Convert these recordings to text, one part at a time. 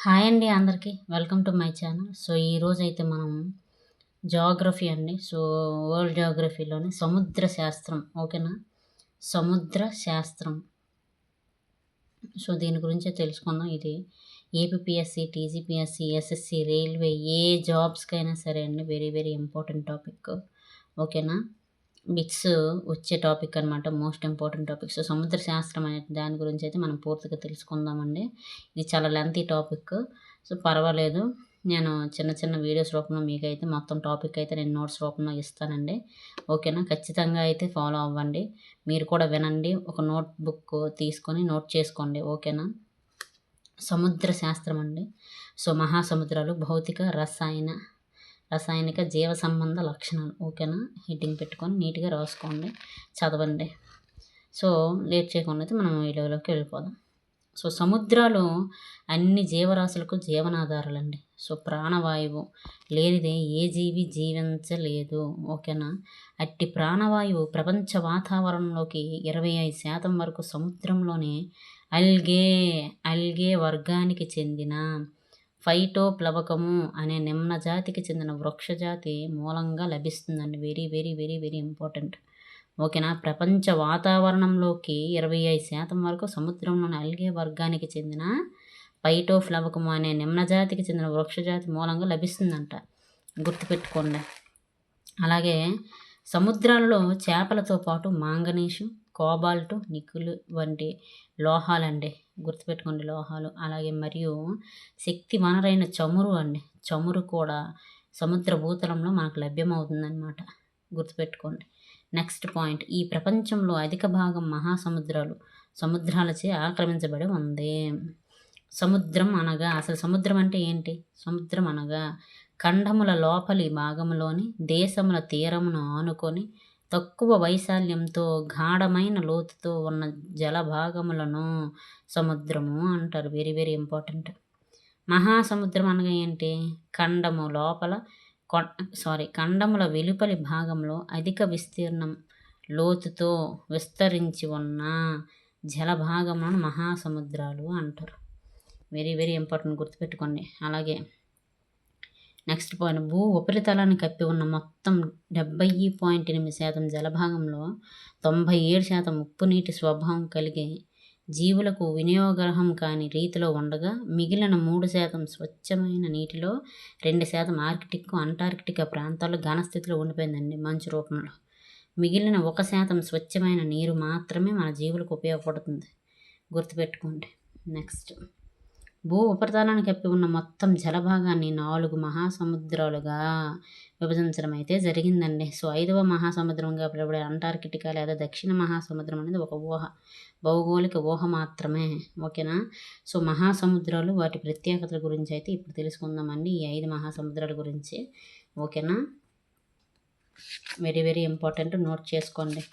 Hi అండి అందరికీ welcome to my channel. So ఈరోజు అయితే మనం జాగ్రఫీ అండి. సో వరల్డ్ జాగ్రఫీలోని సముద్ర శాస్త్రం ఓకేనా. సముద్ర శాస్త్రం. సో దీని గురించే తెలుసుకుందాం. ఇది ఏపీఎస్సి, టీజీపీఎస్సి, ఎస్ఎస్సి, రైల్వే ఏ జాబ్స్కైనా సరే అండి వెరీ వెరీ ఇంపార్టెంట్ టాపిక్ ఓకేనా. బిట్స్ వచ్చే టాపిక్ అనమాట, మోస్ట్ ఇంపార్టెంట్ టాపిక్. సో సముద్ర శాస్త్రం అనే దాని గురించి అయితే మనం పూర్తిగా తెలుసుకుందామండి. ఇది చాలా లెంతీ టాపిక్. సో పర్వాలేదు, నేను చిన్న చిన్న వీడియోస్ రూపంలో మీకైతే మొత్తం టాపిక్ అయితే నేను నోట్స్ రూపంలో ఇస్తానండి ఓకేనా. ఖచ్చితంగా అయితే ఫాలో అవ్వండి. మీరు కూడా వినండి, ఒక నోట్ బుక్ తీసుకొని నోట్ చేసుకోండి ఓకేనా. సముద్ర శాస్త్రం అండి. సో మహాసముద్రాలు, భౌతిక, రసాయనిక, జీవ సంబంధ లక్షణాలు ఓకేనా. హెడ్డింగ్ పెట్టుకొని నీట్గా రాసుకోండి, చదవండి. సో లేట్ చేయకుండా అయితే మనం వీడియోలోకి వెళ్ళిపోదాం. సో సముద్రాలు అన్ని జీవరాశులకు జీవనాధారాలండి. సో ప్రాణవాయువు లేనిదే ఏ జీవి జీవించలేదు ఓకేనా. అట్టి ప్రాణవాయువు ప్రపంచ వాతావరణంలోకి 25% వరకు సముద్రంలోనే అల్గే వర్గానికి చెందిన ఫైటోప్లవకము అనే నిమ్న జాతికి చెందిన వృక్షజాతి మూలంగా లభిస్తుందండి. Very very very very important ఓకేనా. ప్రపంచ వాతావరణంలోకి 25% వరకు సముద్రంలోని అల్గే వర్గానికి చెందిన ఫైటోప్లవకము అనే నిమ్న జాతికి చెందిన వృక్షజాతి మూలంగా లభిస్తుందంట, గుర్తుపెట్టుకోండి. అలాగే సముద్రాలలో చేపలతో పాటు మాంగనీషు, కోబాల్టు, నిక్కులు వంటి లోహాలండి, గుర్తుపెట్టుకోండి లోహాలు. అలాగే మరియు శక్తి వనరైన చమురు అండి, చమురు కూడా సముద్ర భూతలంలో మనకు లభ్యమవుతుందన్నమాట, గుర్తుపెట్టుకోండి. నెక్స్ట్ పాయింట్, ఈ ప్రపంచంలో అధిక భాగం సముద్రాలచే ఆక్రమించబడి ఉంది. సముద్రం అనగా అసలు సముద్రం అంటే ఏంటి? సముద్రం అనగా ఖండముల లోపలి భాగంలోని దేశముల తీరమును ఆనుకొని తక్కువ వైశాల్యంతో గాఢమైన లోతుతో ఉన్న జలభాగములను సముద్రము అంటారు. Very very important. మహాసముద్రం అనగా ఏంటి? ఖండముల వెలుపలి భాగంలో అధిక విస్తీర్ణం లోతుతో విస్తరించి ఉన్న జలభాగములను మహాసముద్రాలు అంటారు. వెరీ వెరీ ఇంపార్టెంట్, గుర్తుపెట్టుకోండి. అలాగే నెక్స్ట్ పాయింట్, భూ ఉపరితలాన్ని కప్పి ఉన్న మొత్తం 70.8% జలభాగంలో 97% ఉప్పు నీటి స్వభావం కలిగి జీవులకు వినియోగర్హం కాని రీతిలో ఉండగా మిగిలిన 3% స్వచ్ఛమైన నీటిలో 2% ఆర్కిటిక్, అంటార్కిటికా ప్రాంతాల్లో ఘనస్థితిలో ఉండిపోయిందండి మంచు రూపంలో. మిగిలిన 1% స్వచ్ఛమైన నీరు మాత్రమే మన జీవులకు ఉపయోగపడుతుంది, గుర్తుపెట్టుకోండి. నెక్స్ట్, భూ ఉపరితలాన్ని కప్పి ఉన్న మొత్తం జలభాగాన్ని 4 మహాసముద్రాలుగా విభజించడం అయితే జరిగిందండి. సో 5వ మహాసముద్రంగా పిలువబడే అంటార్కిటికా లేదా దక్షిణ మహాసముద్రం అనేది ఒక భౌగోళిక ఊహ మాత్రమే ఓకేనా. సో మహాసముద్రాలు, వాటి ప్రత్యేకతల గురించి అయితే ఇప్పుడు తెలుసుకుందామండి, ఈ 5 మహాసముద్రాల గురించి ఓకేనా. వెరీ వెరీ ఇంపార్టెంట్, నోట్ చేసుకోండి.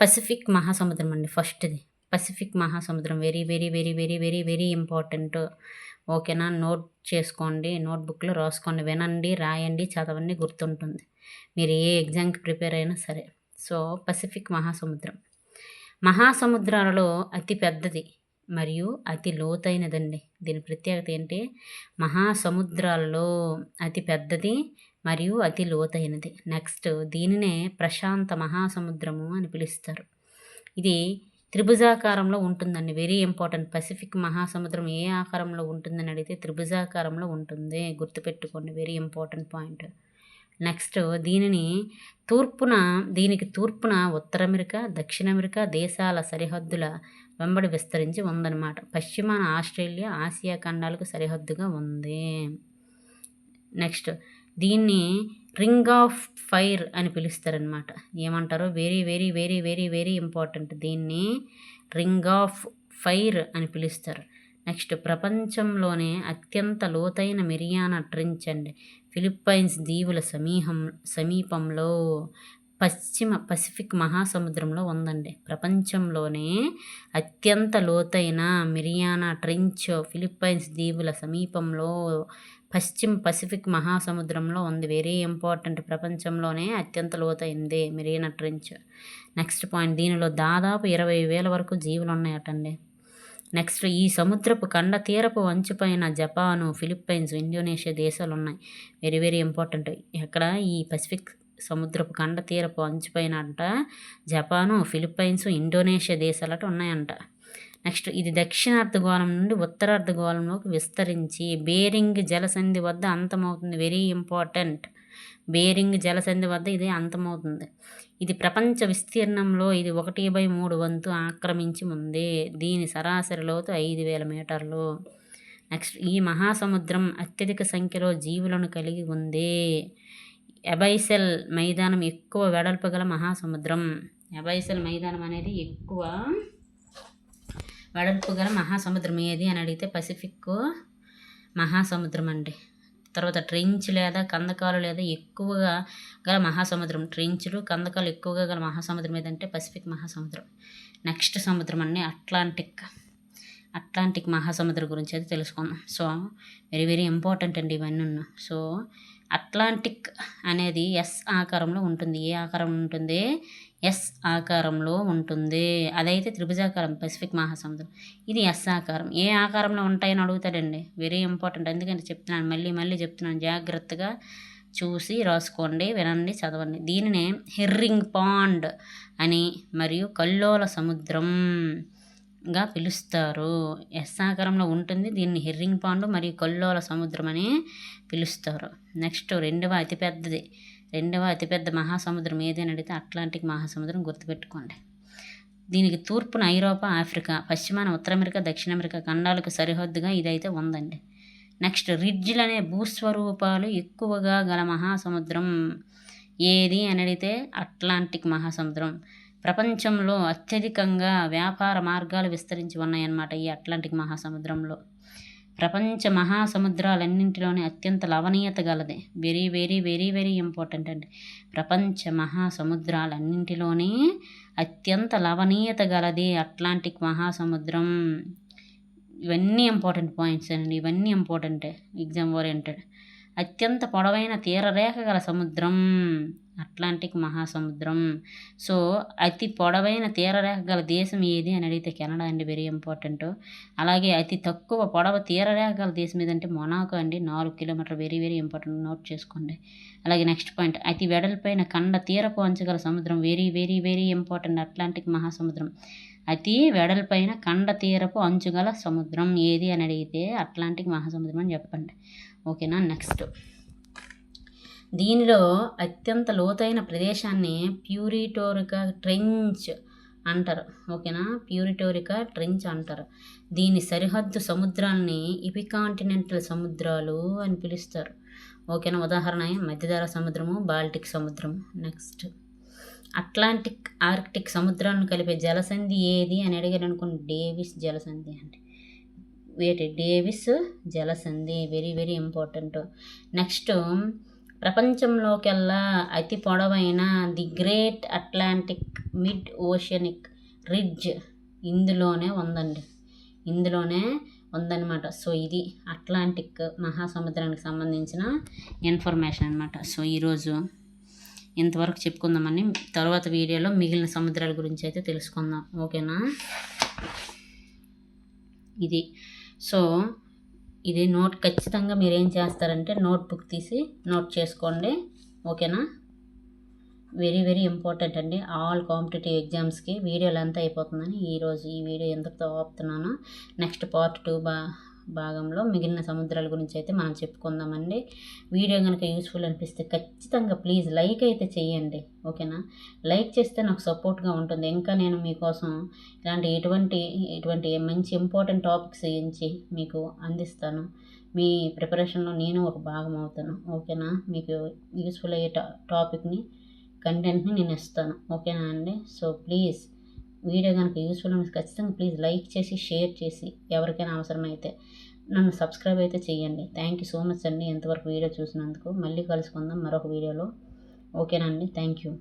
పసిఫిక్ మహాసముద్రం అండి ఫస్ట్ది. పసిఫిక్ మహాసముద్రం very very very very very very important ఓకేనా. నోట్ చేసుకోండి, నోట్బుక్లో రాసుకోండి, వినండి, రాయండి, చదవండి, గుర్తుంటుంది మీరు ఏ ఎగ్జామ్కి ప్రిపేర్ అయినా సరే. సో పసిఫిక్ మహాసముద్రాలలో అతి పెద్దది మరియు అతి లోతైనదండి. దీని ప్రత్యేకత ఏంటి? మహాసముద్రాలలో అతి పెద్దది మరియు అతి లోతైనది. నెక్స్ట్, దీనినే ప్రశాంత మహాసముద్రము అని పిలుస్తారు. ఇది త్రిభుజాకారంలో ఉంటుందండి, వెరీ ఇంపార్టెంట్. పసిఫిక్ మహాసముద్రం ఏ ఆకారంలో ఉంటుందని అడిగితే త్రిభుజాకారంలో ఉంటుంది, గుర్తుపెట్టుకోండి, వెరీ ఇంపార్టెంట్ పాయింట్. నెక్స్ట్, దీనికి తూర్పున ఉత్తర అమెరికా, దక్షిణ అమెరికా దేశాల సరిహద్దుల వెంబడి విస్తరించి ఉందన్నమాట. పశ్చిమాన ఆస్ట్రేలియా, ఆసియా ఖండాలకు సరిహద్దుగా ఉంది. నెక్స్ట్, దీన్ని రింగ్ ఆఫ్ ఫైర్ అని పిలుస్తారనమాట. ఏమంటారో very very very very very important, దీన్ని రింగ్ ఆఫ్ ఫైర్ అని పిలుస్తారు. నెక్స్ట్, ప్రపంచంలోనే అత్యంత లోతైన మెరియానా ట్రెంచ్ అండి ఫిలిప్పైన్స్ దీవుల సమీపంలో పసిఫిక్ మహాసముద్రంలో ఉందండి. ప్రపంచంలోనే అత్యంత లోతైన మెరియానా ట్రెంచ్ ఫిలిప్పైన్స్ దీవుల సమీపంలో పశ్చిమ పసిఫిక్ మహాసముద్రంలో ఉంది. Very important. ప్రపంచంలోనే అత్యంత లోతైంది మెరీనా ట్రెంచ్. నెక్స్ట్ పాయింట్, దీనిలో దాదాపు 20,000 వరకు జీవులు ఉన్నాయటండి. నెక్స్ట్, ఈ సముద్రపు కండ తీరపు అంచుపైన జపాను, ఫిలిప్పైన్స్, ఇండోనేషియా దేశాలు ఉన్నాయి. Very very important. ఎక్కడ? ఈ పసిఫిక్ సముద్రపు కండ తీరపు అంచుపైన అంట జపాను, ఫిలిప్పైన్స్, ఇండోనేషియా దేశాలట ఉన్నాయంట. నెక్స్ట్, ఇది దక్షిణ అర్ధగోళం నుండి ఉత్తర అర్ధగోళంలోకి విస్తరించి బేరింగ్ జలసంధి వద్ద అంతమవుతుంది. Very important. బేరింగ్ జలసంధి వద్ద ఇది అంతమవుతుంది. ఇది ప్రపంచ విస్తీర్ణంలో ఇది 1/3 వంతు ఆక్రమించి ఉంది. దీని సరాసరి లోతు 5,000 మీటర్లు. నెక్స్ట్, ఈ మహాసముద్రం అత్యధిక సంఖ్యలో జీవులను కలిగి ఉంది. అబైసల్ మైదానం ఎక్కువ వెడల్పు గల మహాసముద్రం. అబైసల్ మైదానం అనేది ఎక్కువ వెడల్పు గల మహాసముద్రం ఏది అని అడిగితే పసిఫిక్ మహాసముద్రం అండి. తర్వాత ట్రెంచ్ లేదా కందకాలు లేదా ఎక్కువగా గల మహాసముద్రం. ట్రెంచ్లు కందకాలు ఎక్కువగా గల మహాసముద్రం ఏదంటే పసిఫిక్ మహాసముద్రం. నెక్స్ట్ సముద్రం అండి అట్లాంటిక్ మహాసముద్రం గురించి అయితే తెలుసుకుందాం. సో వెరీ వెరీ ఇంపార్టెంట్ అండి ఇవన్నీ. సో అట్లాంటిక్ అనేది ఎస్ ఆకారంలో ఉంటుంది. ఏ ఆకారంలో ఉంటుంది? ఎస్ ఆకారంలో ఉంటుంది. అదైతే త్రిభుజాకారం పసిఫిక్ మహాసముద్రం. ఇది ఎస్ ఆకారం. ఏ ఆకారంలో ఉంటాయని అడుగుతాడండి. Very important. ఎందుకంటే చెప్తున్నాను, మళ్ళీ చెప్తున్నాను, జాగ్రత్తగా చూసి రాసుకోండి, వినండి, చదవండి. దీనినే హెర్రింగ్ పాండ్ అని మరియు కల్లోల సముద్రంగా పిలుస్తారు. ఎస్ ఆకారంలో ఉంటుంది. దీన్ని హెర్రింగ్ పాండ్ మరియు కల్లోల సముద్రం అని పిలుస్తారు. నెక్స్ట్, రెండవ అతిపెద్ద మహాసముద్రం ఏది అని అడిగితే అట్లాంటిక్ మహాసముద్రం. గుర్తుపెట్టుకోండి. దీనికి తూర్పున ఐరోపా, ఆఫ్రికా, పశ్చిమాన ఉత్తర అమెరికా, దక్షిణ అమెరికా ఖండాలకు సరిహద్దుగా ఇదైతే ఉందండి. నెక్స్ట్, రిడ్జ్లు అనే భూస్వరూపాలు ఎక్కువగా గల మహాసముద్రం ఏది అని అడిగితే అట్లాంటిక్ మహాసముద్రం. ప్రపంచంలో అత్యధికంగా వ్యాపార మార్గాలు విస్తరించి ఉన్నాయన్నమాట ఈ అట్లాంటిక్ మహాసముద్రంలో. ప్రపంచ మహాసముద్రాలన్నింటిలోనే అత్యంత లవణీయత గలది. Very very very very important అండి. ప్రపంచ మహాసముద్రాలన్నింటిలోనే అత్యంత లవణీయత గలది అట్లాంటిక్ మహాసముద్రం. ఇవన్నీ ఇంపార్టెంట్ పాయింట్స్ అండి. ఇవన్నీ ఇంపార్టెంటే, ఎగ్జామ్ ఓరియంటెడ్. అత్యంత పొడవైన తీరరేఖ గల సముద్రం అట్లాంటిక్ మహాసముద్రం. సో అతి పొడవైన తీరరేఖ గల దేశం ఏది అని అడిగితే కెనడా అండి. Very important. అలాగే అతి తక్కువ పొడవ తీరరేఖ గల దేశం ఏదంటే మొనాకో అండి. 4 kilometre. Very very important, note చేసుకోండి. అలాగే నెక్స్ట్ పాయింట్, అతి వెడల్పైన కండ తీరపు అంచగల సముద్రం. Very very very important. Atlantic మహాసముద్రం. అతి వెడల్పైన కండ తీరపు అంచుగల సముద్రం ఏది అని అడిగితే అట్లాంటిక్ మహాసముద్రం అని చెప్పండి. ఓకేనా. నెక్స్ట్, దీనిలో అత్యంత లోతైన ప్రదేశాన్ని ప్యూరిటోరికా ట్రెంచ్ అంటారు. ఓకేనా. ప్యూరిటోరికా ట్రెంచ్ అంటారు. దీని సరిహద్దు సముద్రాన్ని ఎపికాంటినెంటల్ సముద్రాలు అని పిలుస్తారు. ఓకేనా. ఉదాహరణ మధ్యధరా సముద్రము, బాల్టిక్ సముద్రం. నెక్స్ట్, అట్లాంటిక్, ఆర్కిటిక్ సముద్రాలను కలిపే జలసంధి ఏది అని అడిగారు అనుకోండి, డేవిస్ జలసంధి అండి. డేవిస్ జలసంధి. Very very important. నెక్స్ట్, ప్రపంచంలోకెల్లా అతి పొడవైన the great Atlantic mid oceanic ridge ఇందులోనే ఉందన్నమాట. సో ఇది అట్లాంటిక్ మహాసముద్రానికి సంబంధించిన ఇన్ఫర్మేషన్ అనమాట. సో ఈరోజు ఇంతవరకు చెప్పుకుందామని. తర్వాత వీడియోలో మిగిలిన సముద్రాల గురించి అయితే తెలుసుకుందాం. ఓకేనా. ఇది సో ఇది నోట్ ఖచ్చితంగా మీరు ఏం చేస్తారంటే నోట్బుక్ తీసి నోట్ చేసుకోండి. ఓకేనా. వెరీ వెరీ ఇంపార్టెంట్ అండి ఆల్ కాంపిటేటివ్ ఎగ్జామ్స్కి. వీడియో లెంత్ అయిపోతుందని ఈరోజు ఈ వీడియో ఎంతతో ఆపుతున్నాను. నెక్స్ట్ పార్ట్ 2 భాగంలో మిగిలిన సముద్రాల గురించి అయితే మనం చెప్పుకుందామండి. వీడియో కనుక యూస్ఫుల్ అనిపిస్తే ఖచ్చితంగా ప్లీజ్ లైక్ అయితే చేయండి. ఓకేనా. లైక్ చేస్తే నాకు సపోర్ట్గా ఉంటుంది. ఇంకా నేను మీకోసం ఇలాంటి ఎటువంటి మంచి ఇంపార్టెంట్ టాపిక్స్ గురించి మీకు అందిస్తాను. మీ ప్రిపరేషన్లో నేను ఒక భాగం అవుతాను. ఓకేనా. మీకు యూస్ఫుల్ అయ్యే టాపిక్ని, కంటెంట్ని నేను ఇస్తాను. ఓకేనా అండి. సో ప్లీజ్ వీడియో కనుక యూస్ఫుల్ అని ఖచ్చితంగా ప్లీజ్ లైక్ చేసి షేర్ చేసి ఎవరికైనా అవసరమైతే నన్ను సబ్స్క్రైబ్ అయితే చేయండి. థ్యాంక్ యూ సో మచ్ అండి ఇంతవరకు వీడియో చూసినందుకు. మళ్ళీ కలుసుకుందాం మరొక వీడియోలో. ఓకేనా అండి. Thank you.